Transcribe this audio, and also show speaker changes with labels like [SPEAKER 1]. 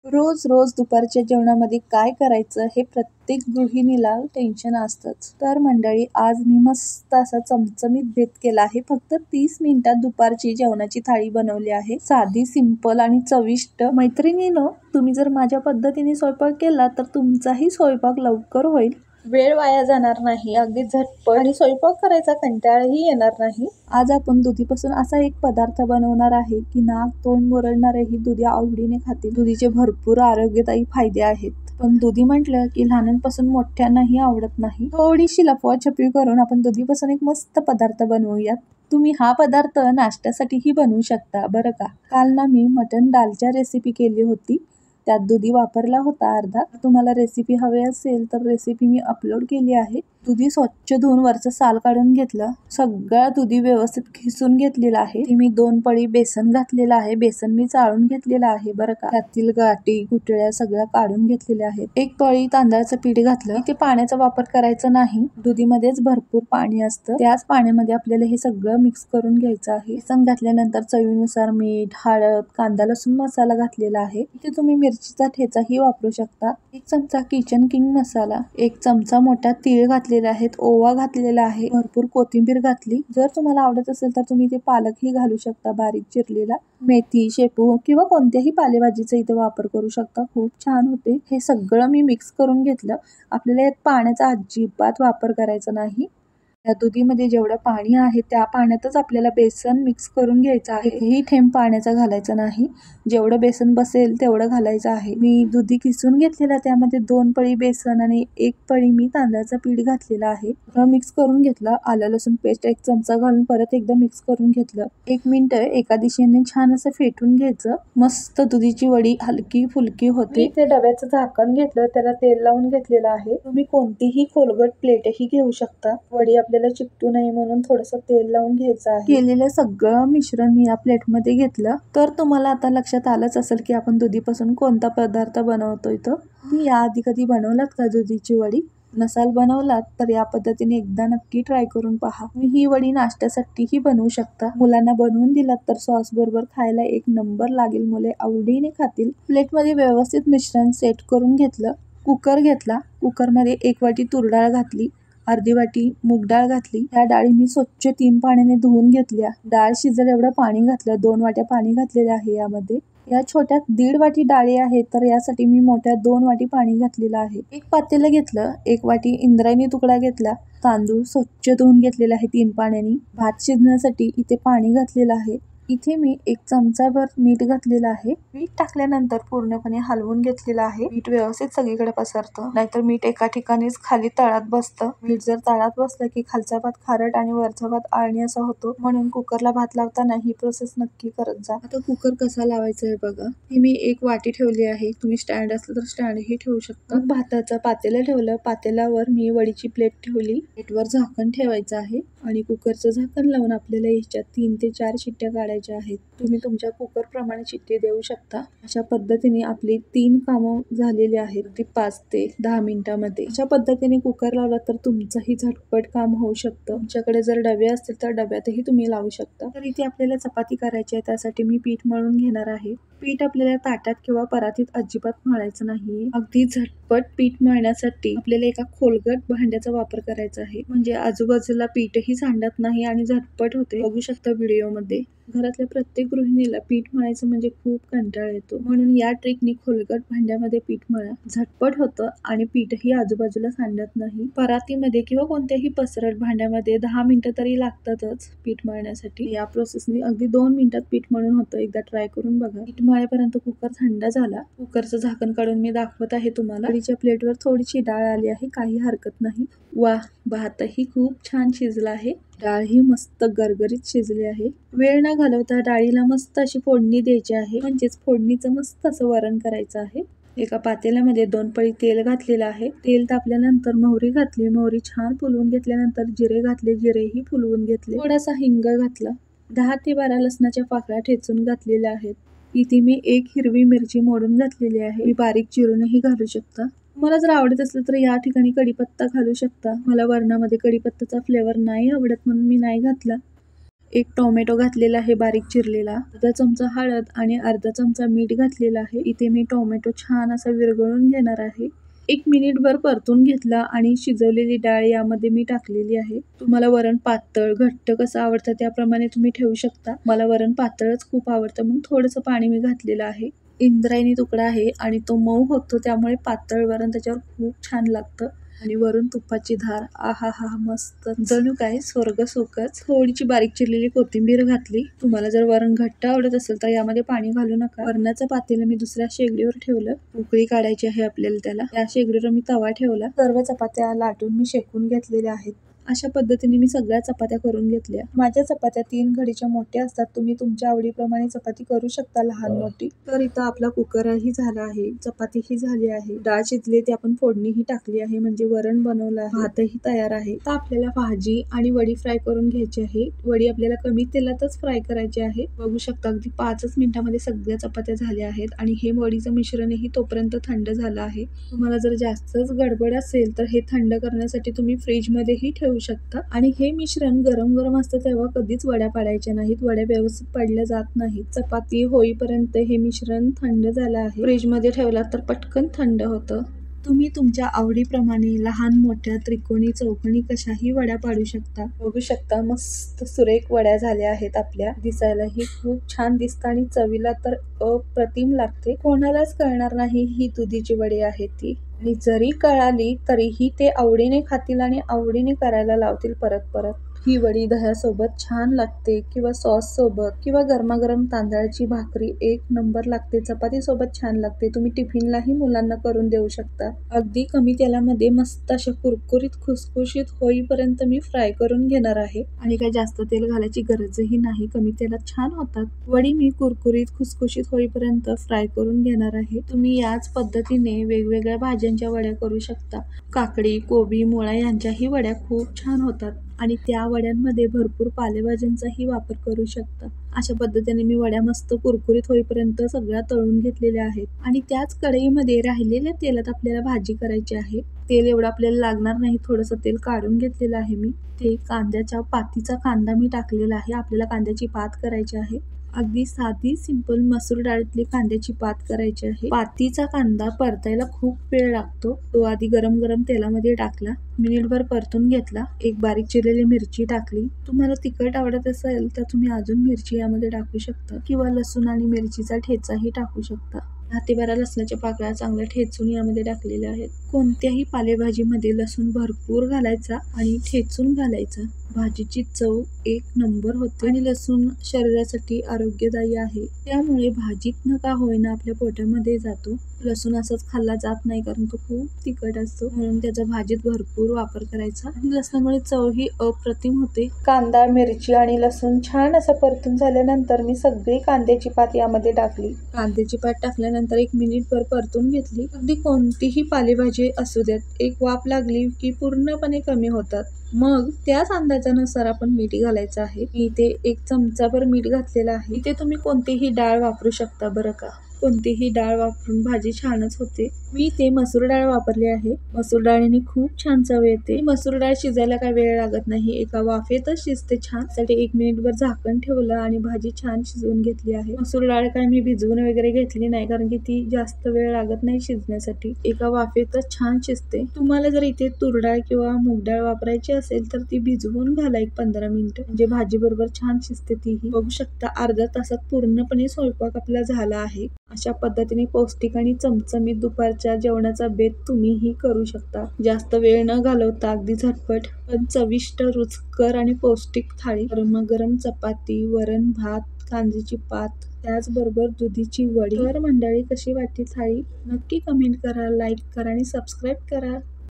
[SPEAKER 1] रोज रोज दुपारच्या जेवणामध्ये काय करायचं हे प्रत्येक गृहिणीला टेन्शन असतंच. तर मंडळी, आज मी मस्त असा चमचमीत बेत केला आहे. फक्त 30 मिनिटात दुपारची जेवणाची थाळी बनवली आहे. साधी, सिंपल आणि चविष्ट. मैत्रिणींनो, तुम्ही जर माझ्या पद्धतीने स्वयंपाक केला तर तुमचाही स्वयंपाक लवकर होईल, वेळ वाया जाणार नाही, अगदी झटपट, आणि स्वयंपाक करायचा कंटाळाही येणार नाही. आज आपण दुधीपासून असा एक पदार्थ बनवणार आहे की नाक तोंड मुरडणारेही दुधी आवडीने खातील. दुधीचे भरपूर आरोग्यदायी फायदे आहेत. पण दुधी म्हटलं की लहानांपासून मोठ्यांनाही आवडत नाही. थोडीशी लपवाछपवी करून आपण दुधीपासून एक मस्त पदार्थ बनवूयात. तुम्ही हा पदार्थ नाश्त्यासाठीही बनवू शकता बरं का. काल ना मी मटन दालच्या रेसिपी केली होती. त्यात दुधी वापरला होता अर्धा. तुम्हाला रेसिपी हवी असेल तर रेसिपी मी अपलोड केली आहे. दुधी स्वच्छ धुवून वरचं साल काढून घेतलं. सगळा दुधी व्यवस्थित खिसून घेतलेला आहे. मी 2 पळी बेसन घातलेलं आहे. बेसन मी चाळून घेतलेलं आहे बरं का. त्यातील गाठी गुठळ्या सगळ्या काढून घेतलेल्या आहेत. 1 पळी तांदळाचं पीठ घातलं. इथे पाण्याचा वापर करायचा नाही. दुधीमध्येच भरपूर पाणी असतं. त्याच पाण्यामध्ये आपल्याला हे सगळं मिक्स करून घ्यायचं आहे. बेसन घातल्यानंतर चवीनुसार मीठ, हळद, कांदा लसूण मसाला घातलेला आहे. इथे तुम्ही मिरचीचा ठेचाही वापरू शकता. 1 चमचा किचन किंग मसाला, 1 चमचा मोठा तीळ घातलेला आहेत, ओवा घातलेला आहे, भरपूर कोथिंबीर घातली. जर तुम्हाला आवडत असेल तर तुम्ही ते पालकही घालू शकता बारीक चिरलेला. मेथी, शेपू किंवा कोणत्याही पालेभाजीचा इथे वापर करू शकता. खूप छान होते. हे सगळं मी मिक्स करून घेतलं. आपल्याला यात पाण्याचा अजिबात वापर करायचा नाही. या दुधीमध्ये जेवढं पाणी आहे त्या पाण्यातच आपल्याला बेसन मिक्स करून घ्यायचं आहे. एकही थेंब पाण्याचा घालायचा नाही. जेवढं बेसन बसेल तेवढं घालायचं आहे. मी दुधी किसून घेतलेला, त्यामध्ये 2 पळी बेसन आणि 1 पळी मी तांदळाचं पीठ घातलेलं आहे. मिक्स करून घेतलं. आलं लसूण पेस्ट 1 चमचा घालून परत एकदा मिक्स करून घेतलं. 1 मिनिट एका दिशेने छान असं फेटून घ्यायचं. मस्त दुधीची वडी हलकी फुलकी होते. ते डब्याचं झाकण घेतलं, त्याला तेल लावून घेतलेलं आहे. तुम्ही कोणतीही खोलगट प्लेटही घेऊ शकता. वडी आपल्याला चिकटू नये म्हणून थोडंसं तेल लावून घ्यायचं आहे. केलेलं सगळं मिश्रण मी या प्लेटमध्ये घेतलं. तर तुम्हाला आता लक्षात आलंच असेल की आपण दुधीपासून कोणता पदार्थ बनवतोय. तो मी याआधी कधी बनवलात का दुधीची वडी? नसाल बनवलात तर या पद्धतीने एकदा नक्की ट्राय करून पहा. ही वडी नाश्त्यासाठीही बनवू शकता. मुलांना बनवून दिलात तर सॉस बरोबर खायला 1 नंबर लागेल. मुले आवडीने खातील. प्लेटमध्ये व्यवस्थित मिश्रण सेट करून घेतलं. कुकर घेतला. कुकरमध्ये 1 वाटी तूर डाळ घातली, अर्धी वाटी मूग डाळ घातली. या डाळी मी स्वच्छ 3 पाण्याने धुवून घेतल्या. डाळ शिजेल एवढं पाणी घातलं. 2 वाट्या पाणी घातलेले आहे यामध्ये. या छोट्यात 1.5 वाटी डाळी आहेत, तर यासाठी मी मोठ्या 2 वाटी पाणी घातलेलं आहे. 1 पातेलं घेतलं. 1 वाटी इंद्रायणी तुकडा घेतला. तांदूळ स्वच्छ धुवून घेतलेला आहे 3 पाण्याने. भात शिजण्यासाठी इथे पाणी घातलेलं आहे. इथे मी 1 चमचाभर मीठ घातलेलं आहे. मीठ टाकल्यानंतर पूर्णपणे हलवून घेतलेलं आहे. मीठ व्यवस्थित सगळीकडे पसरतं, नाहीतर मीठ एका ठिकाणीच खाली तळात बसतं. मीठ जर तळात बसलं की खालचा भात खारट आणि वरचा भात आळणी असा होतो. म्हणून कुकरला भात लावताना ही प्रोसेस नक्की करत जा. आता कुकर कसा लावायचा आहे बघा. ही मी 1 वाटी ठेवली आहे. तुम्ही स्टँड असलं तर स्टँडही ठेवू शकता. भाताचं पातेलं ठेवलं. पातेल्यावर मी वडीची प्लेट ठेवली. प्लेटवर झाकण ठेवायचं आहे आणि कुकरचं झाकण लावून आपल्याला ह्याच्यात 3 ते 4 शिट्ट्या काढायच्या आहेत. तुम्ही तुमच्या कुकर प्रमाणे शिट्टी देऊ शकता. अशा पद्धतीने आपली 3 कामं झालेली आहेत. ती 5 ते 10 मिनिटांमध्ये. अशा पद्धतीने कुकर लावला तर तुमचंही झटपट काम होऊ शकतं. तुमच्याकडे जर डबे असतील तर डब्यातही तुम्ही लावू शकता. तर इथे आपल्याला चपाती करायची आहे. त्यासाठी मी पीठ मळून घेणार आहे. पीठ आपल्याला ताटात किंवा परातीत अजिबात मळायचं नाही. अगदी झटपट पीठ मळण्यासाठी आपल्याला एका खोलगट भांड्याचा वापर करायचा आहे. म्हणजे आजूबाजूला पीठही सांडत नाही आणि झटपट होते. बघू शकता व्हिडिओमध्ये. घरातल्या प्रत्येक गृहिणीला पीठ मळायचं म्हणजे खूप कंटाळा येतो. म्हणून या ट्रिकनी खोलगट भांड्यामध्ये पीठ मळा. झटपट होतं आणि पीठही आजूबाजूला सांडत नाही. परातीमध्ये किंवा कोणत्याही पसरट भांड्यामध्ये 10 मिनिटं तरी लागतातच पीठ मळण्यासाठी. या प्रोसेसनी अगदी 2 मिनिटात पीठ मळून होतं. एकदा ट्राय करून बघा. पीठ मळेपर्यंत कुकर थंड झाला. कुकरचं झाकण काढून मी दाखवत आहे तुम्हाला. वडीच्या प्लेटवर थोडीशी डाळ आली आहे, काही हरकत नाही. वा, भातही खूप छान शिजला आहे. डाळही मस्त गरगरीत शिजली आहे. वेळ न घालवता डाळीला मस्त अशी फोडणी द्यायची आहे. म्हणजेच फोडणीचं मस्त असं वरण करायचं आहे. एका पातेल्यामध्ये 2 पळी तेल घातलेलं आहे. तेल तापल्यानंतर मोहरी घातली. मोहरी छान फुलवून घेतल्यानंतर जिरे घातले. जिरेही फुलवून घेतले. थोडासा हिंग घातला. 10 ते 12 लसणाच्या पाकळ्या ठेचून घातलेल्या आहेत. इथे मी 1 हिरवी मिरची मोडून घातलेली आहे. मी बारीक चिरूनही घालू शकता. मला जर आवडत असलं तर या ठिकाणी कढीपत्ता घालू शकता. मला वरणामध्ये कढीपत्त्याचा फ्लेवर नाही आवडत म्हणून मी नाही घातला. एक टोमॅटो घातलेला आहे बारीक चिरलेला, अर्धा चमचा हळद आणि अर्धा चमचा मीठ घातलेला आहे. इथे मी टोमॅटो छान असा विरघळून घेणार आहे. 1 मिनिटभर परतून घेतला आणि शिजवलेली डाळ यामध्ये मी टाकलेली आहे. तुम्हाला वरण पातळ, घट्ट कसं आवडतं त्याप्रमाणे तुम्ही ठेवू शकता. मला वरण पातळच खूप आवडतं म्हणून थोडंसं पाणी मी घातलेलं आहे. इंद्रायणी तुकडा आहे आणि तो मऊ होतो त्यामुळे पातळ वरण त्याच्यावर खूप छान लागतं. आणि वरून तुपाची धार, आहाहा मस्त, जणू काय स्वर्ग सुखच. थोडीशी बारीक चिरलेली कोथिंबीर घातली. तुम्हाला जर वरण घट्ट आवडत असेल तर यामध्ये पाणी घालू नका. वरणाचं पातेलं मी दुसऱ्या शेगडीवर ठेवलं. उकळी काढायची आहे आपल्याला त्याला. या शेगडीवर मी तवा ठेवला. सर्व चपात्या लाटून मी शेकून घेतलेल्या आहेत. अशा पद्धतीने मी सगळ्या चपात्या करून घेतल्या. माझ्या चपात्या 3 घडीच्या मोठ्या असतात. तुम्ही तुमच्या आवडीप्रमाणे चपाती करू शकता लहान मोठी. तर इथं आपला कुकरही झाला आहे, चपातीही झाली आहे, डाळ शिजली ती आपण फोडणीही टाकली आहे, म्हणजे वरण बनवलं आहे, भातही तयार आहे. आता आपल्याला भाजी आणि वडी फ्राय करून घ्यायची आहे. वडी आपल्याला कमी तेलातच फ्राय करायची आहे. बघू शकता अगदी 5च मिनिटांमध्ये सगळ्या चपात्या झाल्या आहेत आणि हे वडीचं मिश्रणही तोपर्यंत थंड झालं आहे. तुम्हाला जर जास्तच गडबड असेल तर हे थंड करण्यासाठी तुम्ही फ्रीजमध्येही ठेवू शकता. आणि हे मिश्रण गरम गरम असतं तेव्हा कधीच वड्या पाडायच्या नाहीत. वड्या व्यवस्थित पाडल्या जात नाहीत. चपाती होईपर्यंत हे मिश्रण थंड झालं आहे. फ्रीजमध्ये ठेवला तर पटकन थंड होतं. तुम्ही तुमच्या आवडीप्रमाणे लहान मोठ्या त्रिकोणी चौकोनी कशाही वड्या पाडू शकता. बघू शकता मस्त सुरेख वड्या झाल्या आहेत. आपल्या दिसायलाही खूप छान दिसतं आणि चवीला तर अप्रतिम लागते. कोणालाच कळणार नाही ही दुधीची वडी आहे ती. आणि जरी कळाली तरीही ते आवडीने खातील आणि आवडीने करायला लावतील परत परत. ही वडी दह्यासोबत छान लागते किंवा सॉस सोबत किंवा गरमागरम तांदळाची भाकरी 1 नंबर लागते. चपाती सोबत छान लागते. तुम्ही टिफिनलाही मुलांना करून देऊ शकता. अगदी कमी तेलामध्ये मस्त अशा कुरकुरीत खुसखुशीत होईपर्यंत मी फ्राय करून घेणार आहे. आणि काही जास्त तेल घालायची गरजही नाही. कमी तेलात छान होतात. वडी मी कुरकुरीत खुसखुशीत होईपर्यंत फ्राय करून घेणार आहे. तुम्ही याच पद्धतीने वेगवेगळ्या भाज्यांच्या वड्या करू शकता. काकडी, कोबी, मुळा यांच्याही वड्या खूप छान होतात. आणि त्या वड्यांमध्ये भरपूर पालेभाज्यांचाही वापर करू शकता. अशा पद्धतीने मी वड्या मस्त कुरकुरीत होईपर्यंत सगळ्या तळून घेतलेल्या आहेत. आणि त्याच कढईमध्ये राहिलेल्या तेलात आपल्याला भाजी करायची आहे. तेल एवढं आपल्याला लागणार नाही. थोडंसं तेल काढून घेतलेलं आहे मी. ते कांद्याच्या पातीचा कांदा मी टाकलेला आहे. आपल्याला कांद्याची पात करायची आहे. अगदी साधी सिंपल मसूर डाळीतली कांद्याची पात करायची आहे. पातीचा कांदा परतायला खूप वेळ लागतो. तो आधी गरम गरम तेलामध्ये टाकला. मिनिटभर परतून घेतला. एक बारीक चिरलेली मिरची टाकली. तुम्हाला तिखट आवडत असेल तर तुम्ही अजून मिरची यामध्ये टाकू शकता किंवा लसूण आणि मिरचीचा ठेचाही टाकू शकता. 10 ते 12 लसणाच्या पाकळ्या चांगल्या ठेचून यामध्ये टाकलेल्या आहेत. कोणत्याही पालेभाजीमध्ये लसूण भरपूर घालायचा आणि ठेचून घालायचा. भाजीची चव 1 नंबर होते. आणि लसूण शरीरासाठी आरोग्यदायी आहे. त्यामुळे भाजीत न का होईना आपल्या पोटामध्ये जातो. लसूण असंच खाल्ला जात नाही कारण तो खूप तिखट असतो. म्हणून त्याचा भाजीत भरपूर वापर करायचा. आणि लसणामुळे चव ही अप्रतिम होते. कांदा, मिरची आणि लसूण छान असं परतून झाल्यानंतर मी सगळी कांद्याची पात यामध्ये टाकली. कांद्याची पात टाकल्यानंतर 1 मिनिटभर परतून घेतली. अगदी कोणतीही पालेभाजी असू द्यात, एक वाफ लागली की पूर्णपणे कमी होतात. मग त्याच अंदाजानुसार आपण मीठ घालायचं आहे. मी इथे 1 चमचाभर मीठ घातलेलं आहे. इथे तुम्ही कोणतीही डाळ वापरू शकता बरं का. कोणतीही डाळ वापरून भाजी छानच होते. मी इथे मसूर डाळ वापरली आहे. मसूर डाळीने खूप छान चव येते. मसूर डाळ शिजायला काय वेळ लागत नाही. एका वाफेतच शिजते छान. त्यासाठी 1 मिनिटभर झाकण ठेवलं आणि भाजी छान शिजवून घेतली आहे. मसूर डाळ काय मी भिजवून वगैरे घेतली नाही कारण की ती जास्त वेळ लागत नाही शिजण्यासाठी. एका वाफेतच छान शिजते. तुम्हाला जर इथे तूर डाळ किंवा मूग डाळ वापरायची असेल तर ती भिजवून घाला 1-15 मिनिटं. म्हणजे भाजी बरोबर छान शिजते तीही. बघू शकता अर्ध्या तासात पूर्णपणे स्वयंपाक आपला झाला आहे. अशा पद्धतीने पौष्टिक आणि चमचमीत दुपारच्या जेवणाचा बेत तुम्हीही करू शकता. जास्त वेळ न घालवता अगदी झटपट पण चविष्ट, रुचकर आणि पौष्टिक थाळी. गरम चपाती, वरण भात, कांद्याची पात, त्याचबरोबर दुधीची वडी. तर मंडळी कशी वाटली थाळी नक्की कमेंट करा, लाईक करा आणि सबस्क्राईब करा.